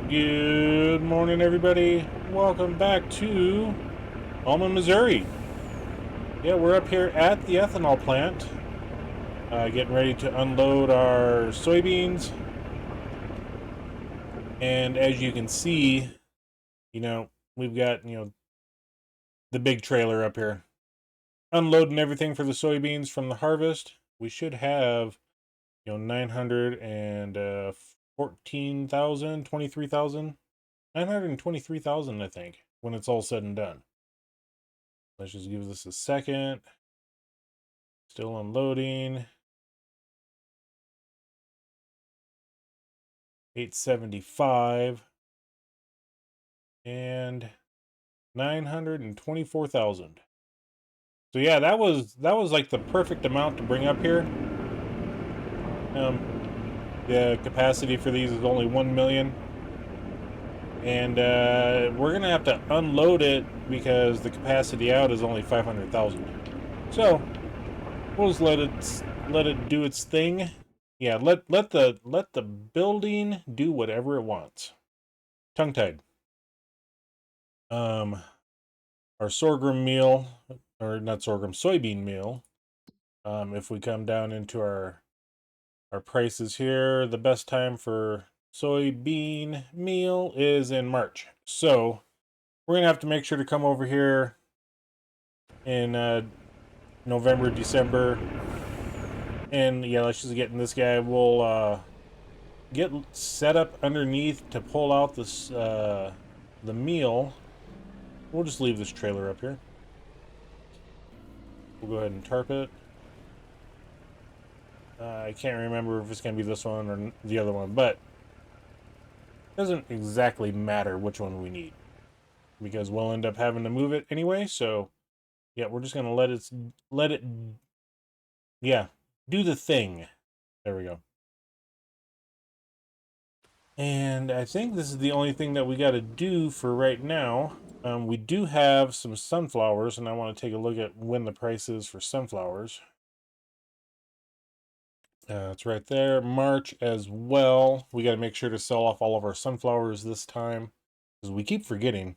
Good morning, everybody. Welcome back to Alma, Missouri. Yeah, we're up here at the ethanol plant, getting ready to unload our soybeans. And as you can see, we've got, the big trailer up here, unloading everything for the soybeans from the harvest. We should have, 914,000, 23,000, 923,000, I think, when it's all said and done. Let's just give this a second. Still unloading. 875 and 924,000. So yeah, that was like the perfect amount to bring up here. The capacity for these is only 1 million. And we're gonna have to unload it because the capacity out is only 500,000. So we'll just let it do its thing. Yeah, let the building do whatever it wants. Tongue tied. Our sorghum meal, or not sorghum, soybean meal. If we come down into our prices here, the best time for soybean meal is in March. So we're gonna have to make sure to come over here in November, December, and yeah, let's just get in this guy. We'll get set up underneath to pull out this the meal. We'll just leave this trailer up here. We'll go ahead and tarp it. I can't remember if it's going to be this one or the other one, but it doesn't exactly matter which one we need because we'll end up having to move it anyway. So yeah, we're just going to let it, yeah, do the thing. There we go. And I think this is the only thing that we got to do for right now. We do have some sunflowers, and I want to take a look at when the price is for sunflowers. It's right there. March as well. We got to make sure to sell off all of our sunflowers this time because we keep forgetting.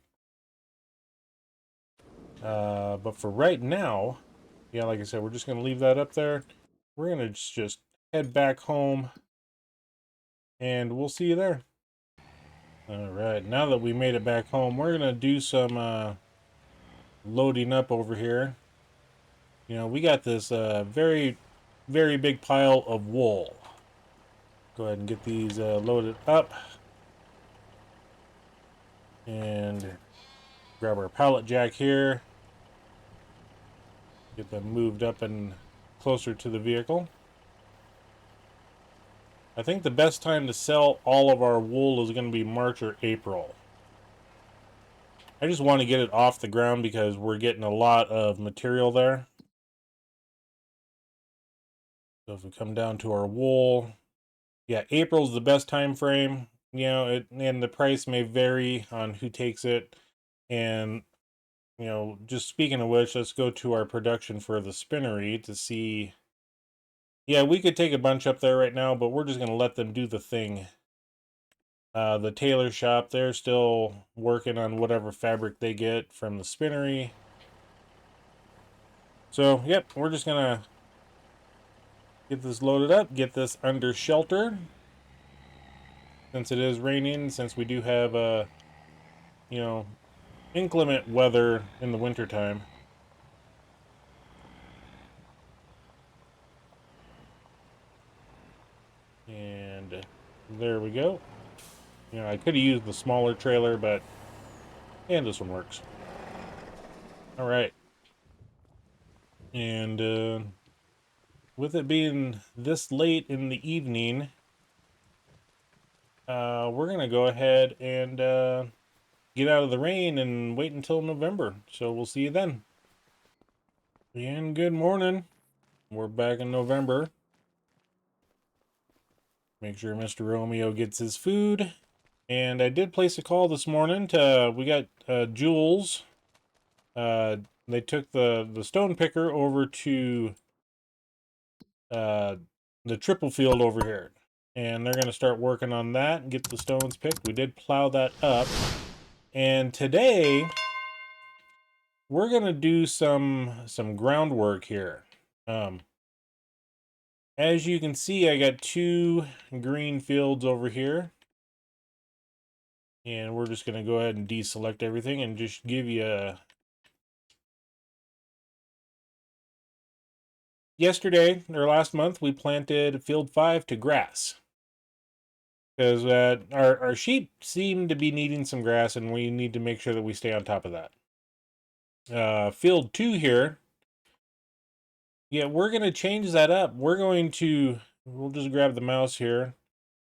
But for right now, yeah, like I said, we're just going to leave that up there. We're going to just head back home and we'll see you there. All right, now that we made it back home, we're going to do some loading up over here. We got this very, very big pile of wool. Go ahead and get these loaded up. And grab our pallet jack here. Get them moved up and closer to the vehicle. I think the best time to sell all of our wool is going to be March or April. I just want to get it off the ground because we're getting a lot of material there. So if we come down to our wool, yeah, April's the best time frame. And the price may vary on who takes it. And, just speaking of which, let's go to our production for the spinnery to see. Yeah, we could take a bunch up there right now, but we're just going to let them do the thing. The tailor shop, they're still working on whatever fabric they get from the spinnery. So, yep, we're just going to get this loaded up, get this under shelter. Since it is raining, since we do have, inclement weather in the wintertime. And there we go. I could have used the smaller trailer, and this one works. All right. And with it being this late in the evening, we're going to go ahead and get out of the rain and wait until November. So we'll see you then. And good morning. We're back in November. Make sure Mr. Romeo gets his food. And I did place a call this morning we got Jules. They took the stone picker over to the triple field over here. And they're going to start working on that and get the stones picked. We did plow that up. And today, we're going to do some groundwork here. As you can see, I got 2 green fields over here. And we're just going to go ahead and deselect everything and just give you a... Yesterday, or last month, we planted field 5 to grass. Because our sheep seem to be needing some grass, and we need to make sure that we stay on top of that. Field 2 here, yeah, we're going to change that up. We'll just grab the mouse here.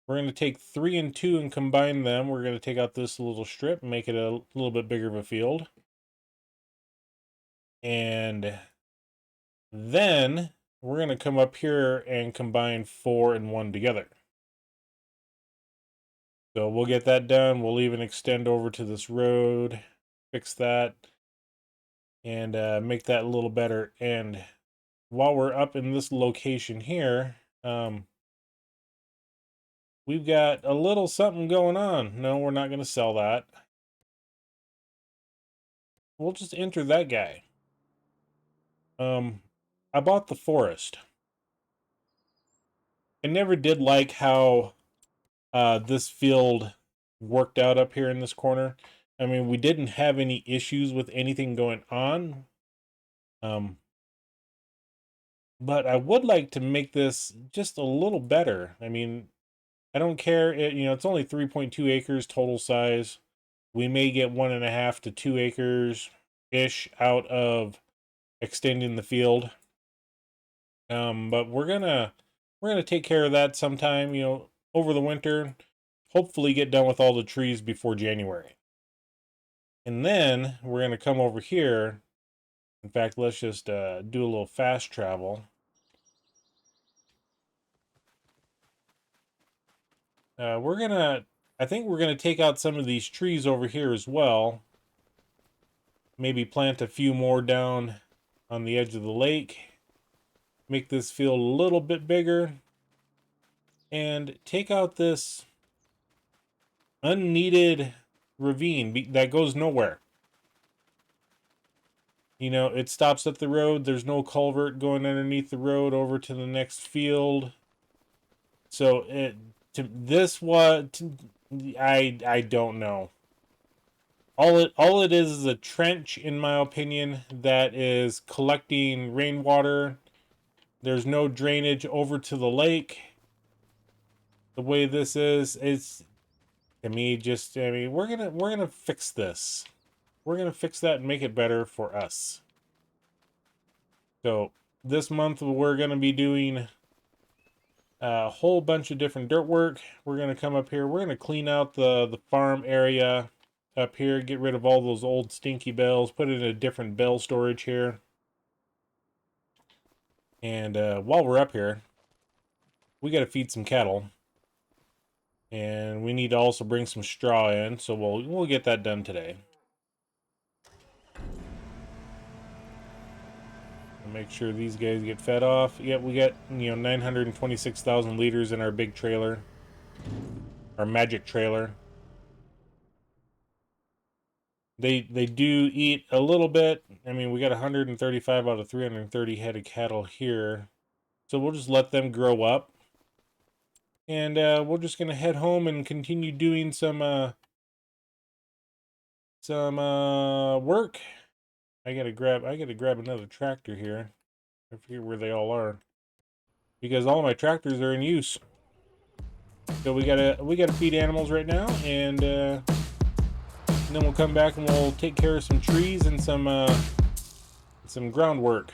We're going to take 3 and 2 and combine them. We're going to take out this little strip and make it a little bit bigger of a field. And then we're going to come up here and combine 4 and 1 together. So we'll get that done. We'll even extend over to this road, fix that, and make that a little better. And while we're up in this location here, we've got a little something going on. No, we're not going to sell that. We'll just enter that guy. I bought the forest. I never did like how this field worked out up here in this corner. I mean, we didn't have any issues with anything going on. But I would like to make this just a little better. I mean, I don't care. It's only 3.2 acres total size. We may get 1.5 to 2 acres-ish out of extending the field. But we're gonna take care of that sometime, over the winter. Hopefully get done with all the trees before January. And then we're gonna come over here. In fact, let's just do a little fast travel. I think we're gonna take out some of these trees over here as well. Maybe plant a few more down on the edge of the lake. Make this field a little bit bigger. And take out this unneeded ravine that goes nowhere. It stops at the road. There's no culvert going underneath the road over to the next field. So I don't know. All it is a trench, in my opinion, that is collecting rainwater. There's no drainage over to the lake. The way this is, it's, to me, we're gonna fix this. We're gonna fix that and make it better for us. So this month we're gonna be doing a whole bunch of different dirt work. We're gonna come up here. We're gonna clean out the farm area up here. Get rid of all those old stinky bales. Put it in a different bale storage here. And while we're up here, we got to feed some cattle. And we need to also bring some straw in, so we'll get that done today. Make sure these guys get fed off. Yep, we got 926,000 liters in our big trailer, our magic trailer. They do eat a little bit. I mean, we got 135 out of 330 head of cattle here, so we'll just let them grow up. And we're just gonna head home and continue doing some work. I gotta grab another tractor here. I forget where they all are, because all of my tractors are in use. So we gotta feed animals right now, and then we'll come back and we'll take care of some trees and some groundwork.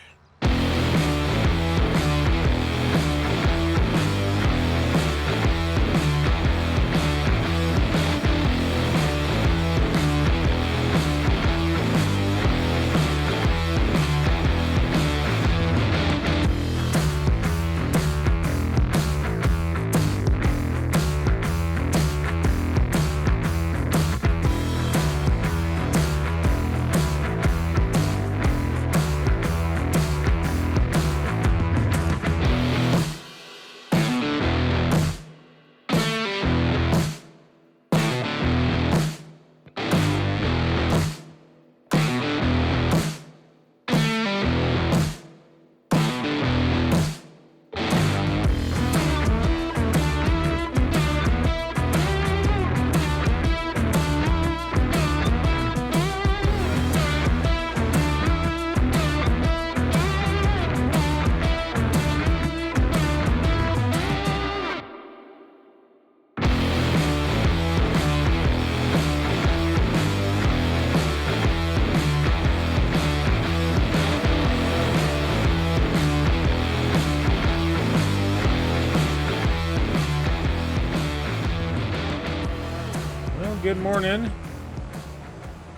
good morning.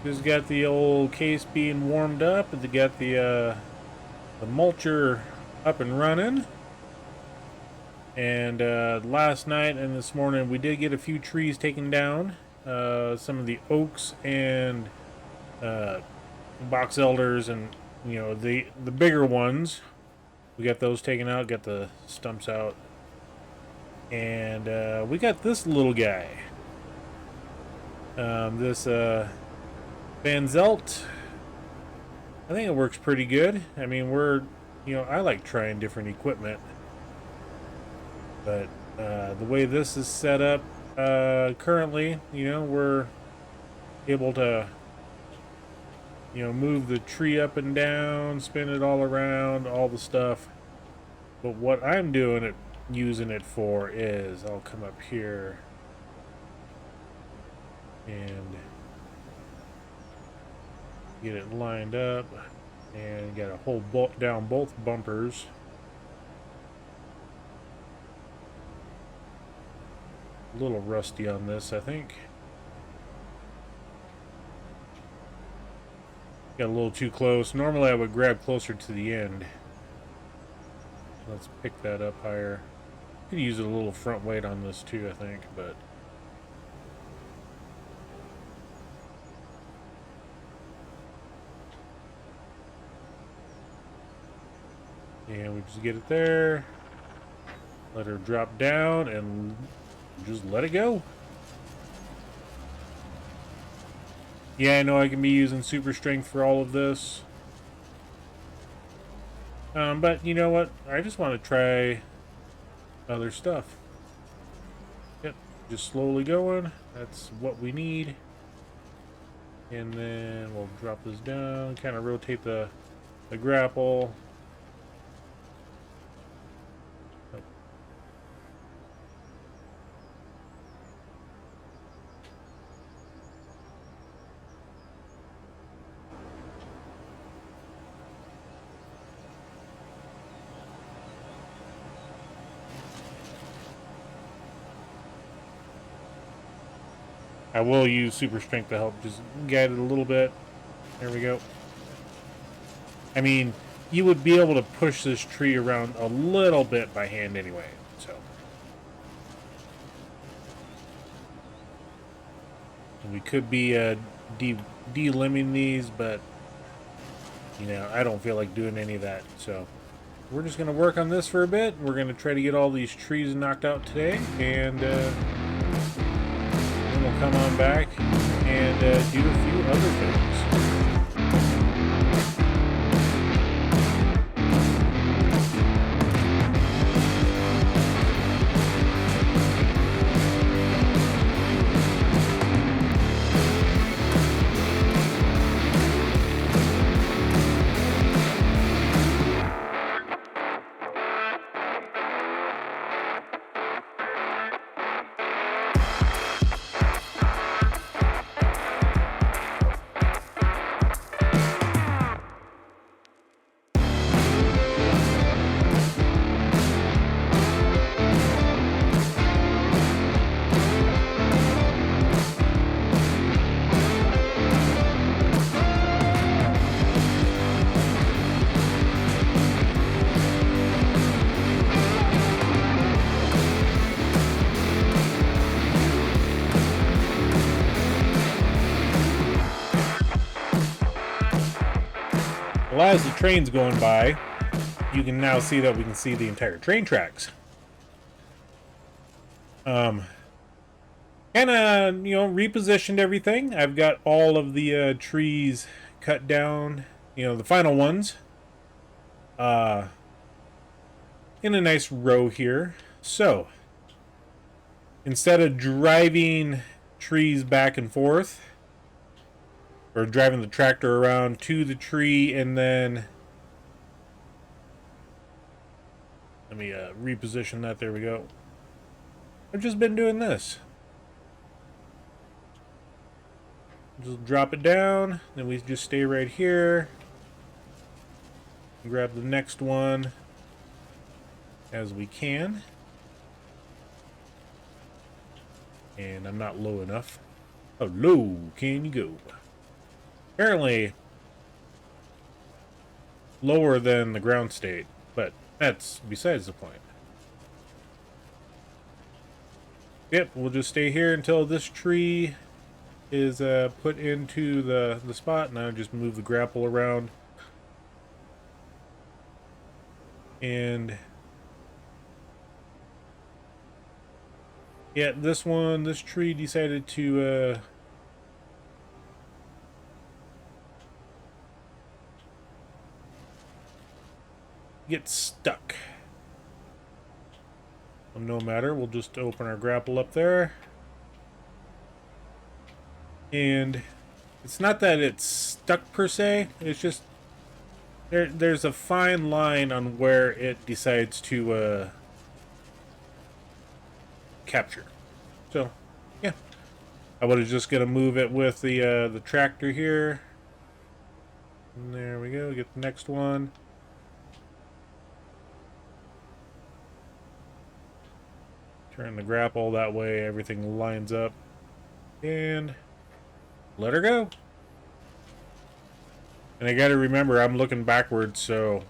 Just got the old case being warmed up, and they got the mulcher up and running. And last night and this morning we did get a few trees taken down. Some of the oaks and box elders, and you know the bigger ones. We got those taken out. Got the stumps out, and we got this little guy. This Van Zelt. I think it works pretty good. I mean, I like trying different equipment, but the way this is set up currently, we're able to, move the tree up and down, spin it all around, all the stuff. But what I'm using it for is, I'll come up here and get it lined up, and got to hold down both bumpers. A little rusty on this, I think. Got a little too close. Normally I would grab closer to the end. Let's pick that up higher. Could use a little front weight on this too, I think, but and we just get it there, let her drop down, and just let it go. Yeah, I know I can be using super strength for all of this, but you know what, I just want to try other stuff. Yep, just slowly going. That's what we need. And then we'll drop this down, kind of rotate the grapple. I will use super strength to help just guide it a little bit. There we go. I mean, you would be able to push this tree around a little bit by hand anyway, so. And we could be de-limbing these, but I don't feel like doing any of that, so. We're just going to work on this for a bit. We're going to try to get all these trees knocked out today, and we'll come on back and do a few other things. Well, as the train's going by, you can now see that we can see the entire train tracks. Kind of, repositioned everything. I've got all of the trees cut down, the final ones, in a nice row here. So, instead of driving trees back and forth, or driving the tractor around to the tree and then, let me reposition that. There we go. I've just been doing this. Just drop it down, then we just stay right here. Grab the next one as we can. And I'm not low enough. How low can you go? Apparently lower than the ground state, but that's besides the point. Yep, we'll just stay here until this tree is put into the spot, and I'll just move the grapple around. And yeah, this tree decided to get stuck. Well, no matter, we'll just open our grapple up there. And it's not that it's stuck per se, it's just there's a fine line on where it decides to capture. So, yeah. I was just gonna move it with the tractor here. And there we go, get the next one. Turn the grapple that way, everything lines up. And let her go. And I gotta remember, I'm looking backwards, so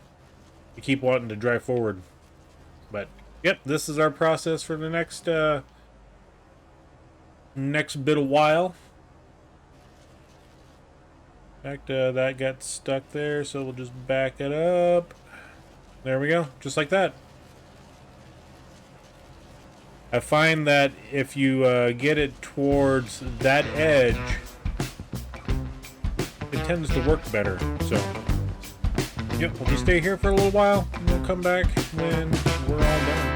I keep wanting to drive forward. But, yep, this is our process for the next bit of while. In fact, that got stuck there, so we'll just back it up. There we go, just like that. I find that if you get it towards that edge, it tends to work better. So, yep, we'll just stay here for a little while, and we'll come back when we're all done.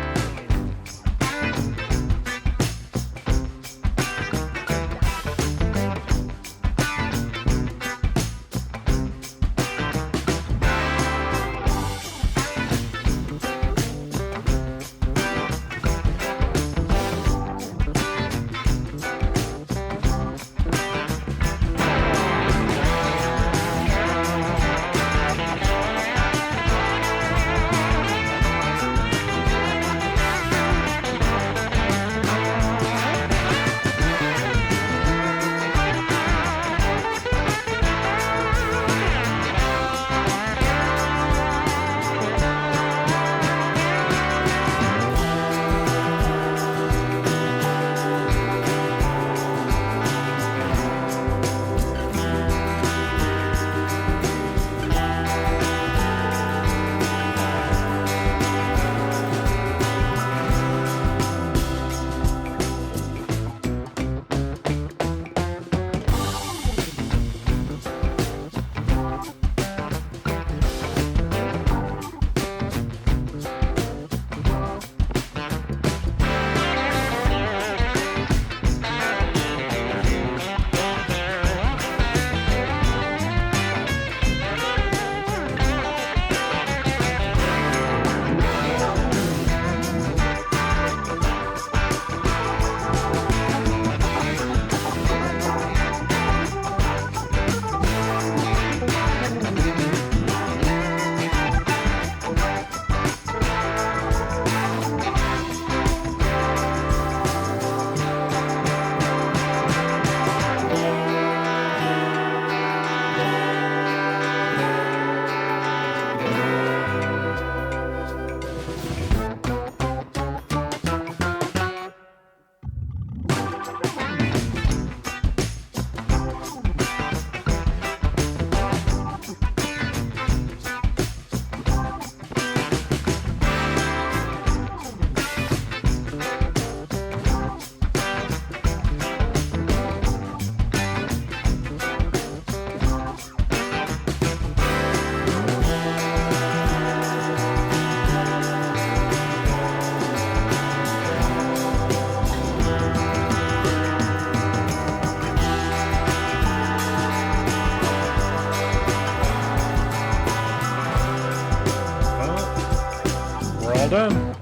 Done.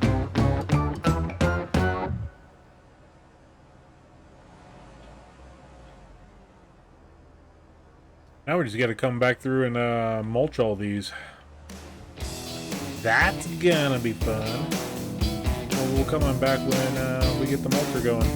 Now we just got to come back through and mulch all these. That's gonna be fun. Well, we'll come on back when we get the mulcher going.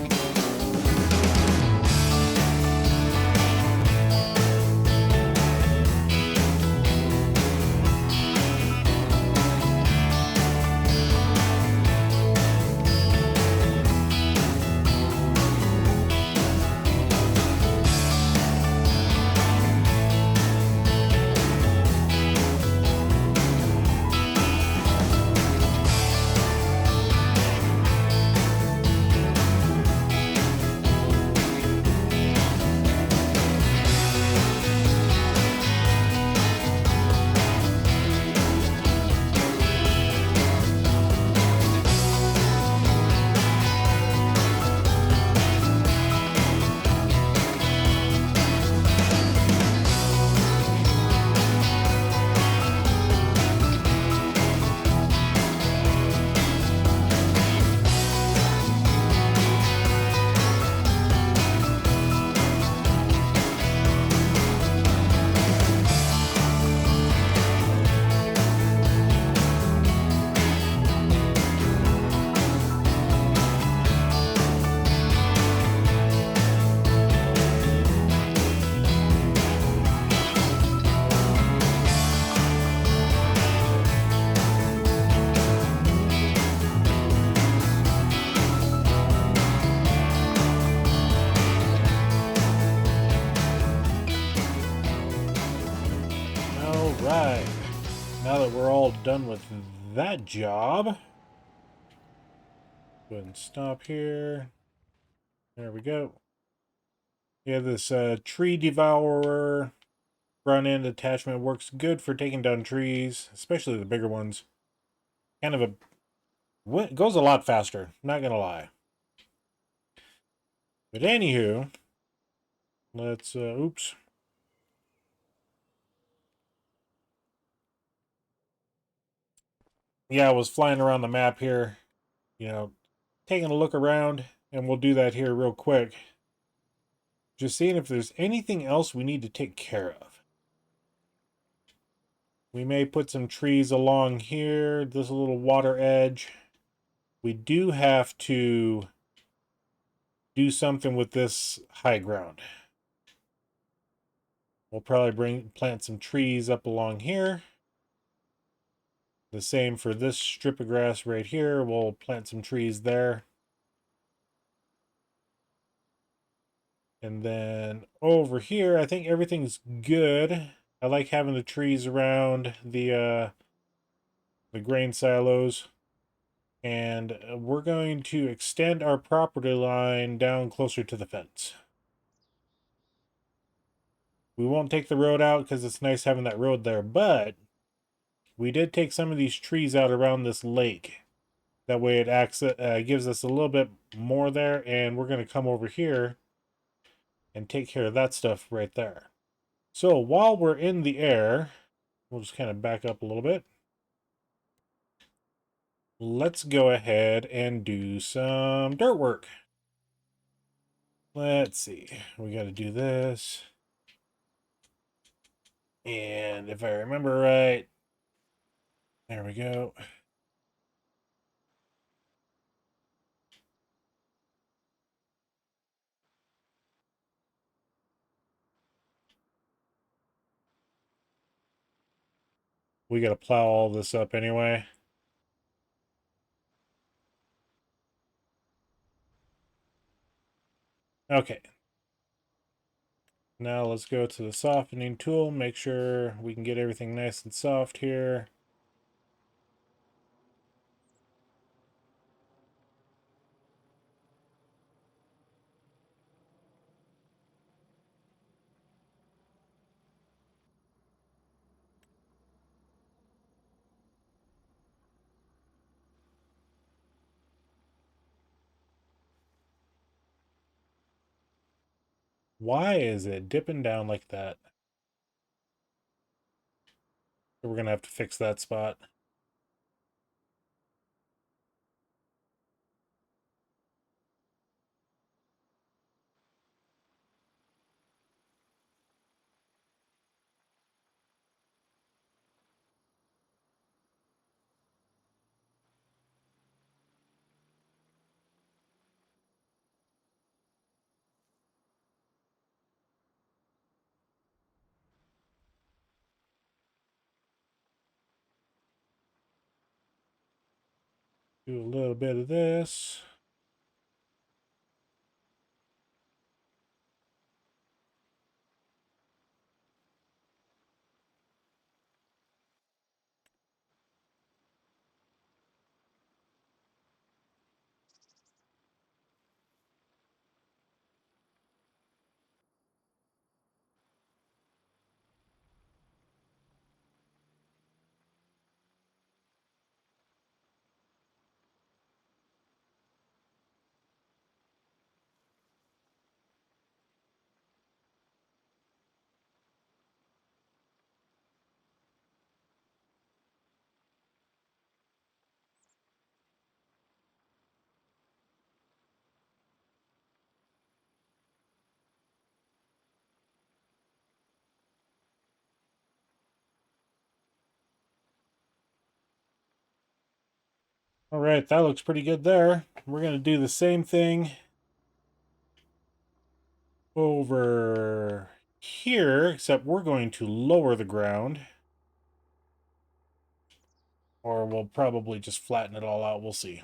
now that we're all done with that job, go ahead and stop here. There we go. Yeah, this tree devourer front end attachment works good for taking down trees, especially the bigger ones. Kind of it goes a lot faster, not gonna lie. But anywho, let's oops. Yeah, I was flying around the map here, you know, taking a look around, and we'll do that here real quick. Just seeing if there's anything else we need to take care of. We may put some trees along here, this little water edge. We do have to do something with this high ground. We'll probably plant some trees up along here. The same for this strip of grass right here. We'll plant some trees there. And then over here, I think everything's good. I like having the trees around the grain silos. And we're going to extend our property line down closer to the fence. We won't take the road out because it's nice having that road there, but we did take some of these trees out around this lake. That way it gives us a little bit more there, and we're going to come over here and take care of that stuff right there. So while we're in the air, we'll just kind of back up a little bit. Let's go ahead and do some dirt work. Let's see. We got to do this. And if I remember right, there we go. We got to plow all this up anyway. Okay. Now let's go to the softening tool, make sure we can get everything nice and soft here. Why is it dipping down like that? So we're going to have to fix that spot. Do a little bit of this. All right, that looks pretty good there. We're going to do the same thing over here, except we're going to lower the ground. Or we'll probably just flatten it all out. We'll see.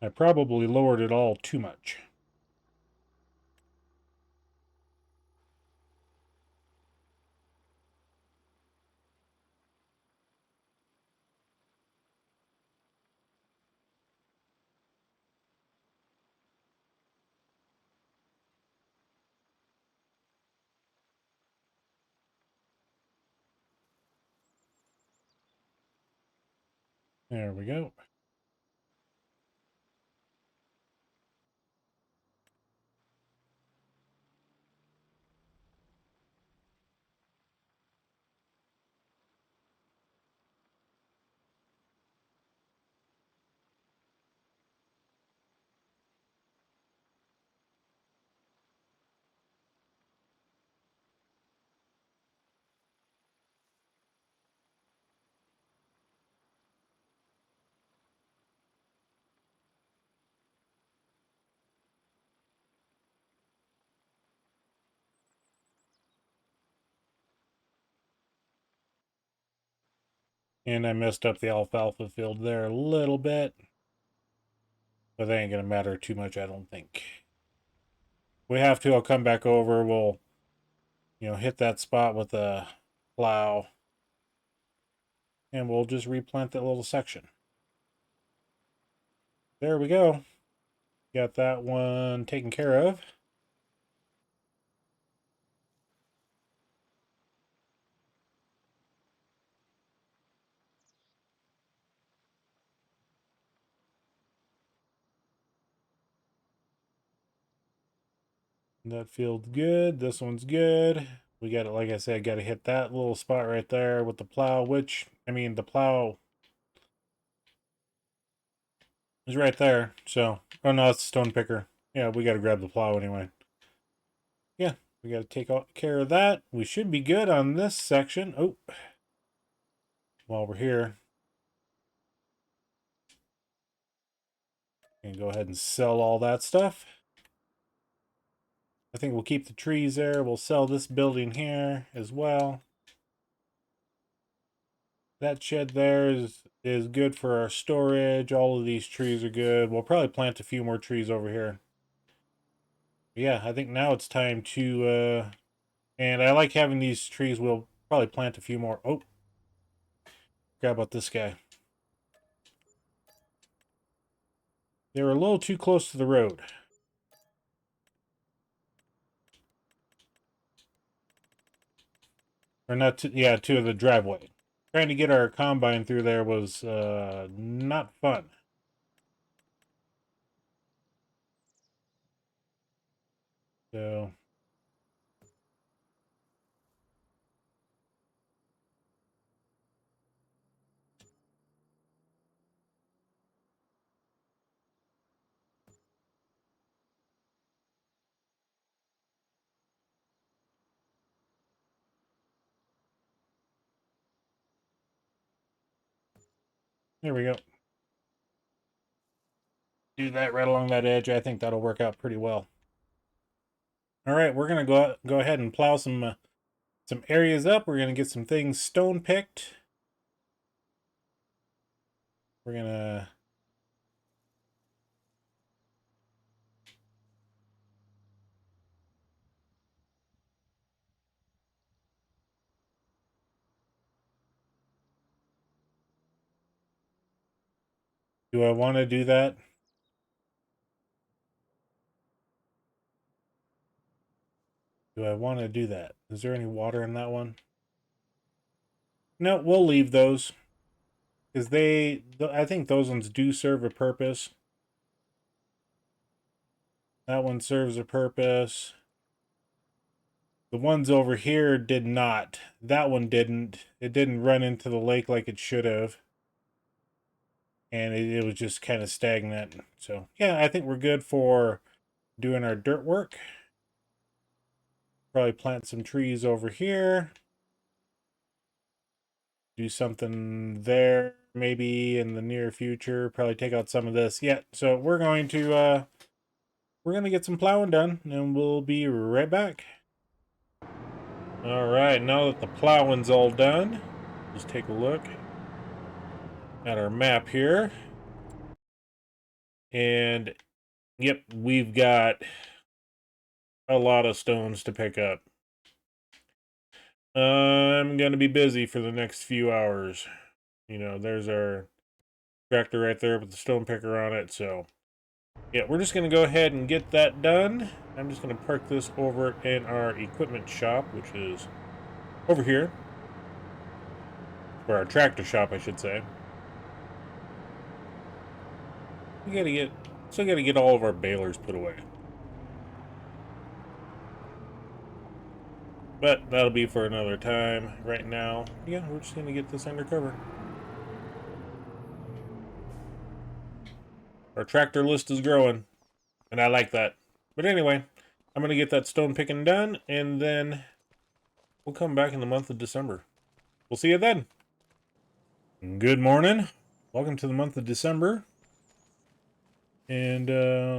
I probably lowered it all too much. There we go. And I messed up the alfalfa field there a little bit. But that ain't going to matter too much, I don't think. We have to, I'll come back over. We'll, hit that spot with a plow. And we'll just replant that little section. There we go. Got that one taken care of. That field's good. This one's good. We got it, like I said, got to hit that little spot right there with the plow, which, the plow is right there. So, oh no, it's a stone picker. Yeah, we got to grab the plow anyway. Yeah, we got to take care of that. We should be good on this section. Oh, while we're here, and go ahead and sell all that stuff. I think we'll keep the trees there. We'll sell this building here as well. That shed there is good for our storage. All of these trees are good. We'll probably plant a few more trees over here. Yeah, I think now it's time to, and I like having these trees. We'll probably plant a few more. Oh, forgot about this guy. They were a little too close to the road. Or not to, yeah, to the driveway. Trying to get our combine through there was not fun. So there we go. Do that right along that edge. I think that'll work out pretty well. All right, we're gonna go ahead and plow some areas up. We're gonna get some things stone picked. We're gonna do I want to do that? Do I want to do that? Is there any water in that one? No, we'll leave those. Because I think those ones do serve a purpose. That one serves a purpose. The ones over here did not. That one didn't. It didn't run into the lake like it should have. And it was just kind of stagnant. So, yeah, I think we're good for doing our dirt work. Probably plant some trees over here. Do something there maybe in the near future. Probably take out some of this. Yeah, so we're going to get some plowing done, and we'll be right back. All right, now that the plowing's all done, let's take a look at our map here. And yep, we've got a lot of stones to pick up. I'm going to be busy for the next few hours. You know, there's our tractor right there with the stone picker on it. So, yeah, we're just going to go ahead and get that done. I'm just going to park this over in our equipment shop, which is over here. Or our tractor shop, I should say. Still gotta get all of our balers put away. But that'll be for another time. Right now, yeah, we're just gonna get this undercover. Our tractor list is growing, and I like that. But anyway, I'm gonna get that stone picking done, and then we'll come back in the month of December. We'll see you then. Good morning. Welcome to the month of December. And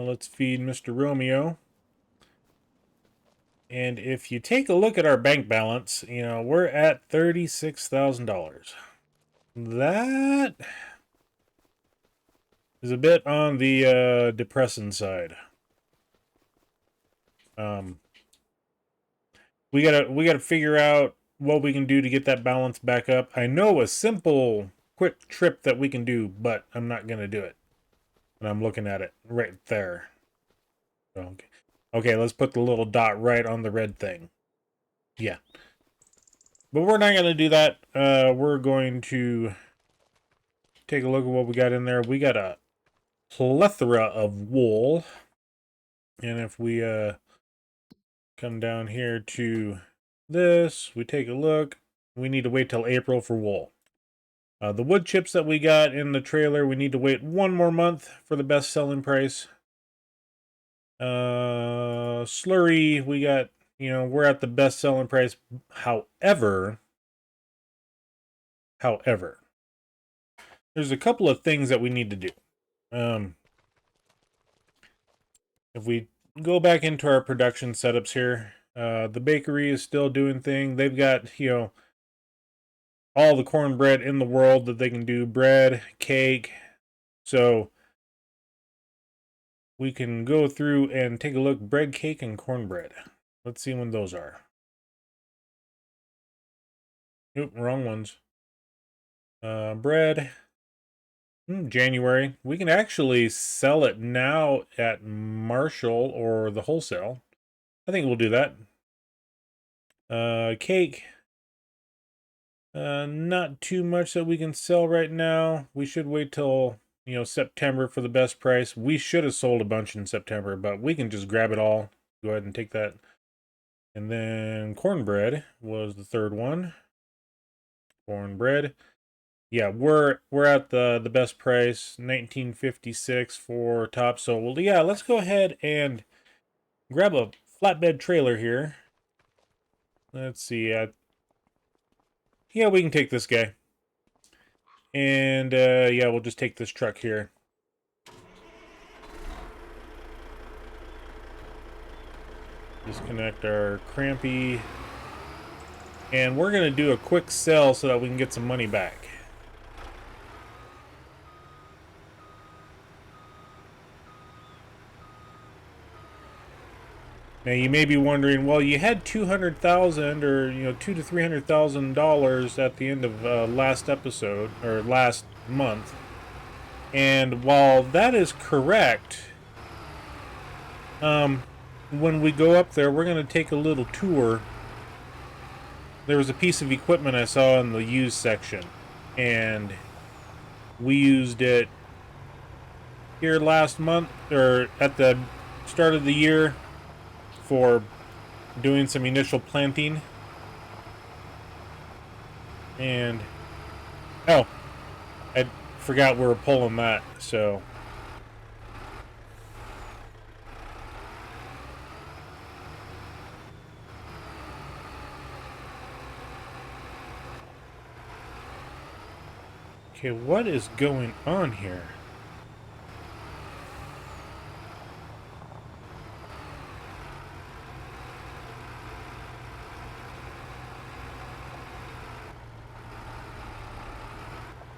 let's feed Mr. Romeo. And if you take a look at our bank balance, you know, we're at $36,000. That is a bit on the depressing side. We gotta figure out what we can do to get that balance back up. I know a simple, quick trip that we can do, but I'm not gonna do it. And I'm looking at it right there. Okay. Okay, let's put the little dot right on the red thing. Yeah. But we're not going to do that. We're going to take a look at what we got in there. We got a plethora of wool. And if we come down here to this, we take a look. We need to wait till April for wool. The wood chips that we got in the trailer, we need to wait 1 more month for the best selling price. Slurry, we got, you know, we're at the best selling price. However, there's a couple of things that we need to do. If we go back into our production setups here, the bakery is still doing thing. They've got, you know, all the cornbread in the world that they can do. Bread, cake. So we can go through and take a look. Bread, cake, and cornbread. Let's see when those are. Nope, wrong ones. Bread. January. We can actually sell it now at Marshall or the wholesale. I think we'll do that. Cake. Not too much that we can sell right now. We should wait till, you know, September for the best price. We should have sold a bunch in September, but we can just grab it all. Go ahead and take that. And then cornbread was the third one. Cornbread. Yeah, we're at the best price, $19.56 for top. So, well, yeah, let's go ahead and grab a flatbed trailer here. Let's see. Yeah, we can take this guy. And, yeah, we'll just take this truck here. Disconnect our crampy. And we're going to do a quick sell so that we can get some money back. Now you may be wondering, well, you had $200,000 or, you know, $200,000 to $300,000 at the end of last episode or last month, and while that is correct, when we go up there, we're going to take a little tour. There was a piece of equipment I saw in the used section, and we used it here last month or at the start of the year for doing some initial planting. And oh, I forgot we were pulling that, so okay, what is going on here?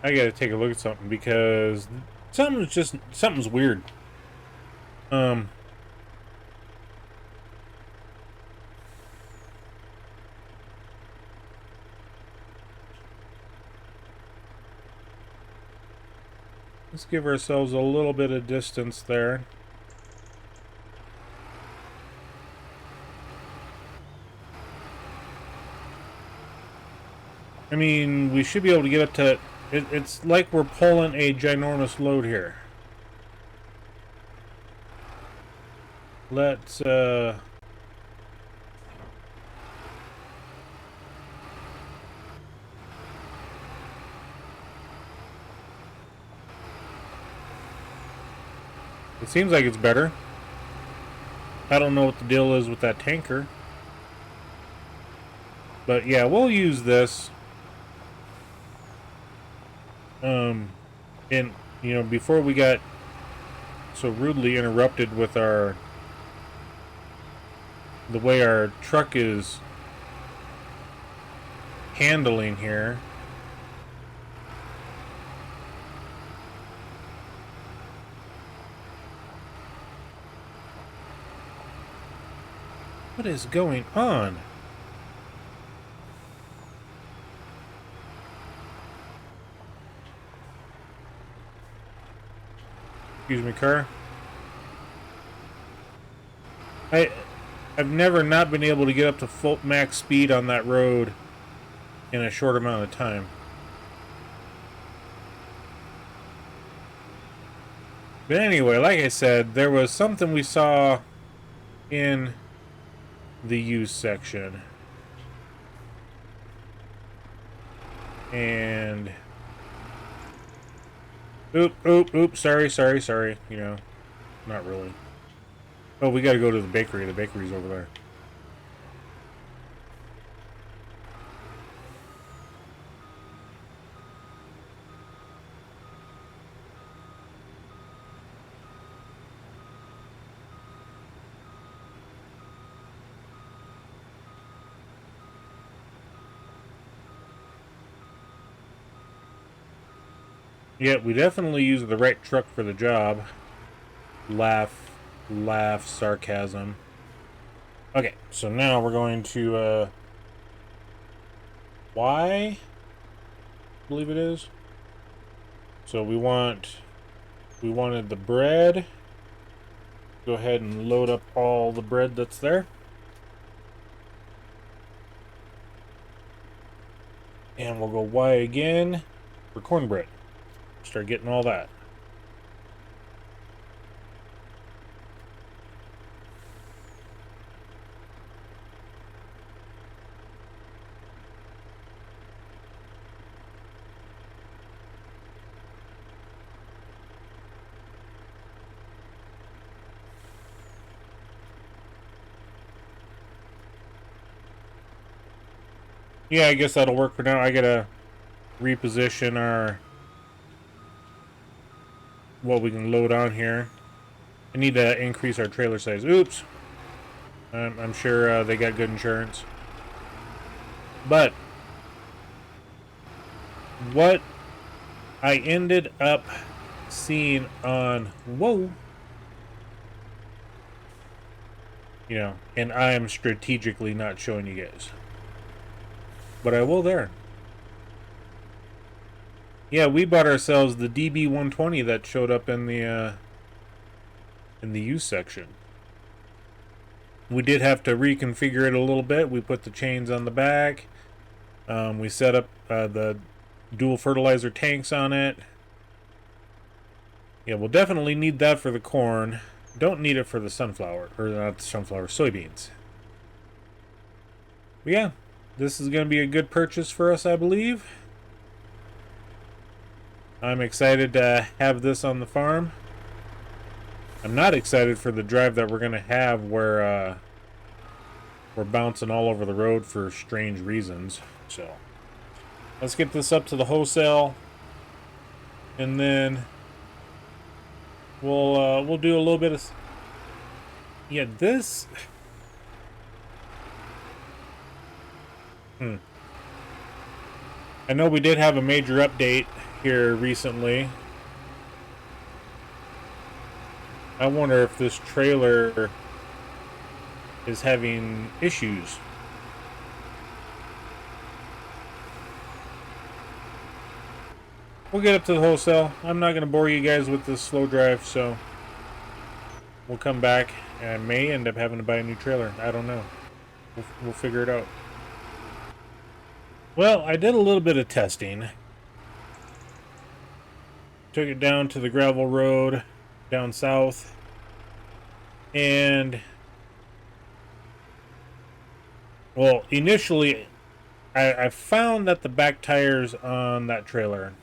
I gotta take a look at something because something's weird. Let's give ourselves a little bit of distance there. I mean, we should be able to get up to... It's like we're pulling a ginormous load here. Let's, It seems like it's better. I don't know what the deal is with that tanker. But yeah, we'll use this. And, you know, before we got so rudely interrupted with the way our truck is handling here. What is going on? Excuse me, car. I've never not been able to get up to full max speed on that road in a short amount of time. But anyway, like I said, there was something we saw in the use section. And... Oop, sorry. You know, not really. Oh, we gotta go to the bakery. The bakery's over there. Yeah, we definitely use the right truck for the job. Laugh, sarcasm. Okay, so now we're going to, Y, I believe it is. So we wanted the bread. Go ahead and load up all the bread that's there. And we'll go Y again for cornbread. Start getting all that. Yeah, I guess that'll work for now. I gotta reposition our... what we can load on here. I need to increase our trailer size. Oops. I'm sure they got good insurance. But what I ended up seeing on... Whoa. You know, and I am strategically not showing you guys. But I will there. Yeah, we bought ourselves the DB120 that showed up in the use section. We did have to reconfigure it a little bit. We put the chains on the back. We set up the dual fertilizer tanks on it. Yeah, we'll definitely need that for the corn. Don't need it for the sunflower, or not sunflower, soybeans. But yeah, this is going to be a good purchase for us, I believe. I'm excited to have this on the farm. I'm not excited for the drive that we're going to have where we're bouncing all over the road for strange reasons. So let's get this up to the wholesale, and then we'll do a little bit of... Yeah, this... I know we did have a major update here recently. I wonder if this trailer is having issues. We'll get up to the wholesale. I'm not going to bore you guys with this slow drive, so we'll come back and I may end up having to buy a new trailer. I don't know. We'll figure it out. Well, I did a little bit of testing. Took it down to the gravel road down south. And, well, initially, I found that the back tires on that trailer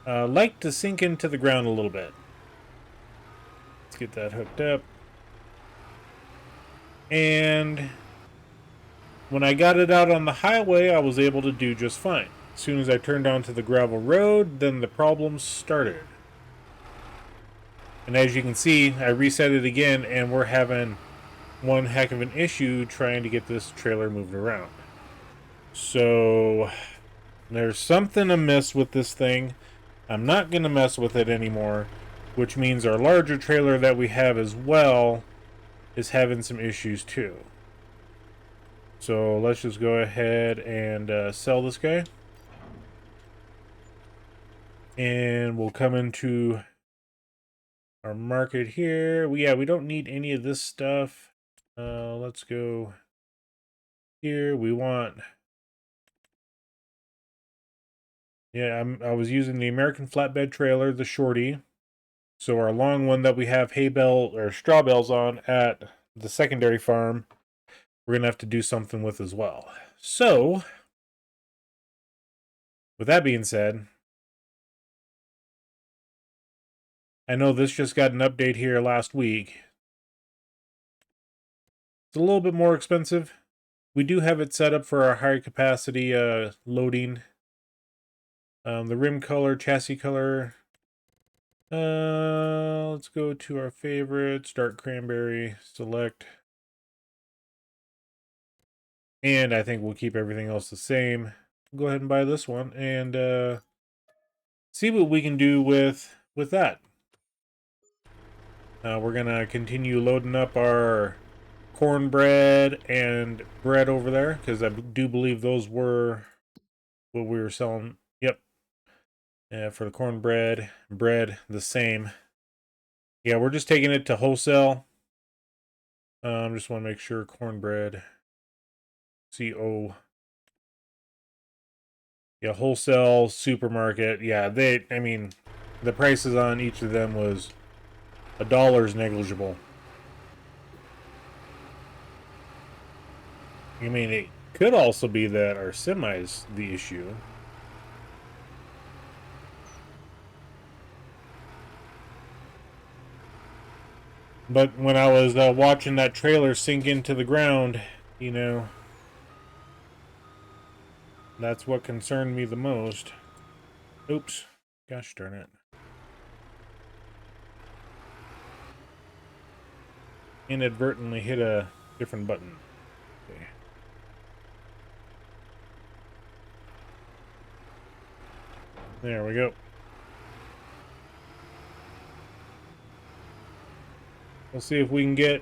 like to sink into the ground a little bit. Let's get that hooked up. And when I got it out on the highway, I was able to do just fine. As soon as I turned onto the gravel road, then the problems started. And as you can see, I reset it again, and we're having one heck of an issue trying to get this trailer moved around. So there's something amiss with this thing. I'm not going to mess with it anymore, which means our larger trailer that we have as well is having some issues too. So let's just go ahead and sell this guy. And we'll come into our market here. We don't need any of this stuff. Let's go here. We want... Yeah, I was using the American flatbed trailer, the shorty. So our long one that we have hay bale or straw bales on at the secondary farm, we're going to have to do something with as well. So, with that being said, I know this just got an update here last week. It's a little bit more expensive. We do have it set up for our high capacity loading. The rim color, chassis color. Let's go to our favorites. Dark cranberry, select. And I think we'll keep everything else the same. Go ahead and buy this one and see what we can do with that. We're gonna continue loading up our cornbread and bread over there because I do believe those were what we were selling. Yep. For the cornbread, bread, the same. Yeah, we're just taking it to wholesale. Just want to make sure cornbread. CO. Yeah, wholesale supermarket. Yeah, I mean, the prices on each of them was $1 is negligible. I mean, it could also be that our semi's the issue. But when I was watching that trailer sink into the ground, you know, that's what concerned me the most. Oops. Gosh darn it. Inadvertently hit a different button. Okay. There we go. We'll see if we can get...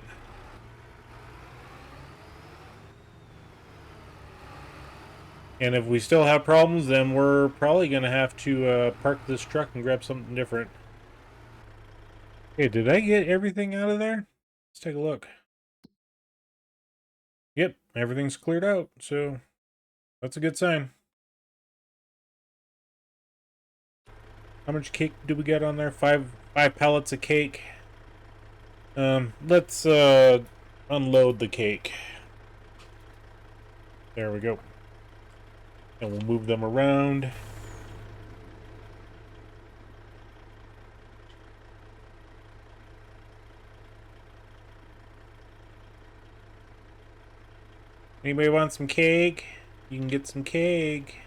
And if we still have problems, then we're probably going to have to park this truck and grab something different. Hey, did I get everything out of there? Let's take a look. Yep, everything's cleared out, so that's a good sign. How much cake do we get on there? Five pallets of cake. Let's unload the cake. There we go. And we'll move them around. Anybody want some cake? You can get some cake.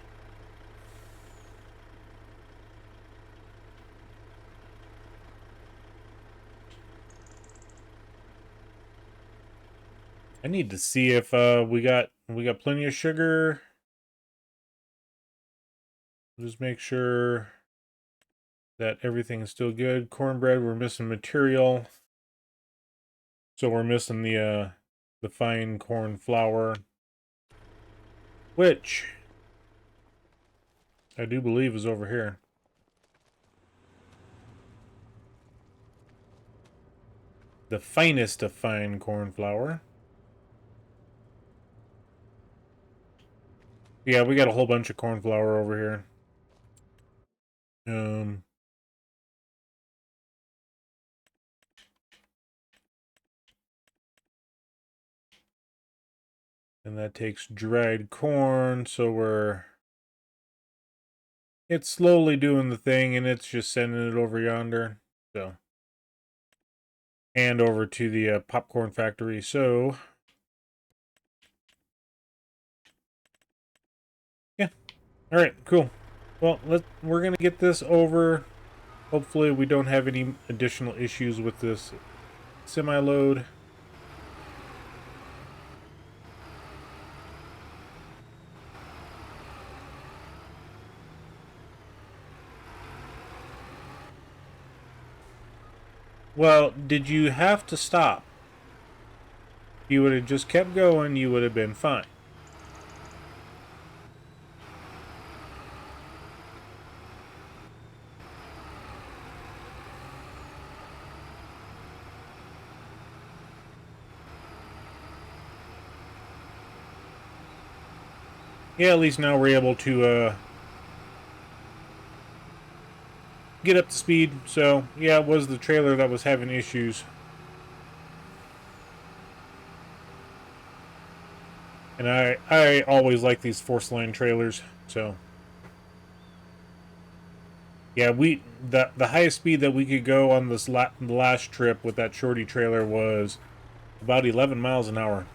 I need to see if we got plenty of sugar. Just make sure that everything is still good. Cornbread, we're missing material. So we're missing the fine corn flour, which I do believe is over here. The finest of fine corn flour. Yeah, we got a whole bunch of corn flour over here. And that takes dried corn, so it's slowly doing the thing, and it's just sending it over yonder. So, and over to the popcorn factory. So, yeah. All right, cool. Well, we're gonna get this over. Hopefully, we don't have any additional issues with this semi-load. Well, did you have to stop? If you would have just kept going, you would have been fine. Yeah, at least now we're able to get up to speed. So, yeah, it was the trailer that was having issues. And I always like these force line trailers, so yeah, the highest speed that we could go on this last trip with that shorty trailer was about 11 miles an hour.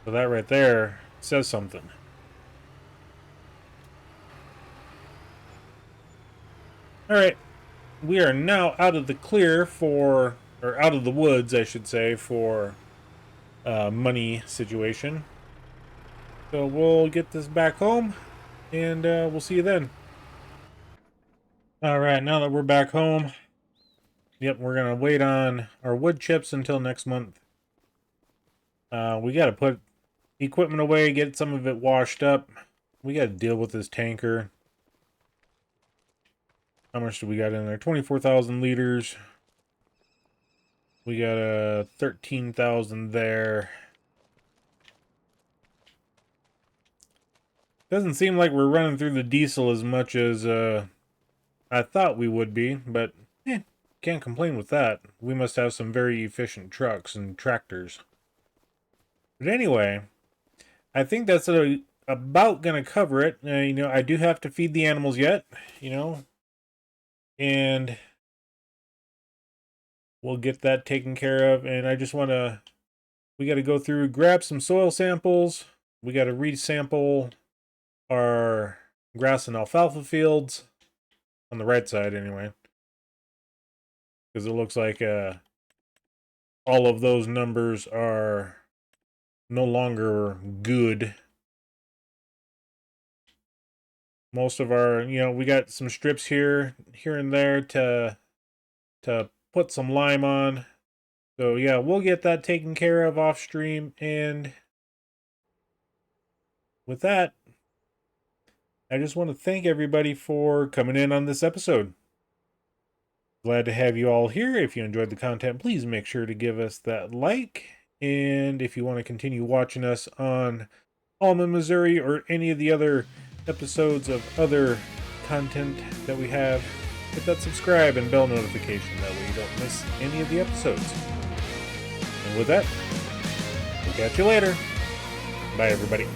So that right there says something. Alright, we are now out of the clear or out of the woods, I should say, for money situation. So we'll get this back home, and we'll see you then. Alright, now that we're back home, yep, we're going to wait on our wood chips until next month. We got to put equipment away, get some of it washed up. We got to deal with this tanker. How much do we got in there? 24,000 liters. We got 13,000 there. Doesn't seem like we're running through the diesel as much as I thought we would be, but can't complain with that. We must have some very efficient trucks and tractors. But anyway, I think that's about going to cover it. You know, I do have to feed the animals yet, you know, and we'll get that taken care of. And I just want to, we got to go through, grab some soil samples. We got to resample our grass and alfalfa fields on the right side anyway, because it looks like all of those numbers are no longer good. Most of our, you know, we got some strips here and there to put some lime on. So yeah, we'll get that taken care of off stream, and with that, I just want to thank everybody for coming in on this episode. Glad to have you all here. If you enjoyed the content, please make sure to give us that like. And if you want to continue watching us on Alma, Missouri, or any of the other episodes of other content that we have, hit that subscribe and bell notification. That way you don't miss any of the episodes. And with that, we'll catch you later. Bye, everybody.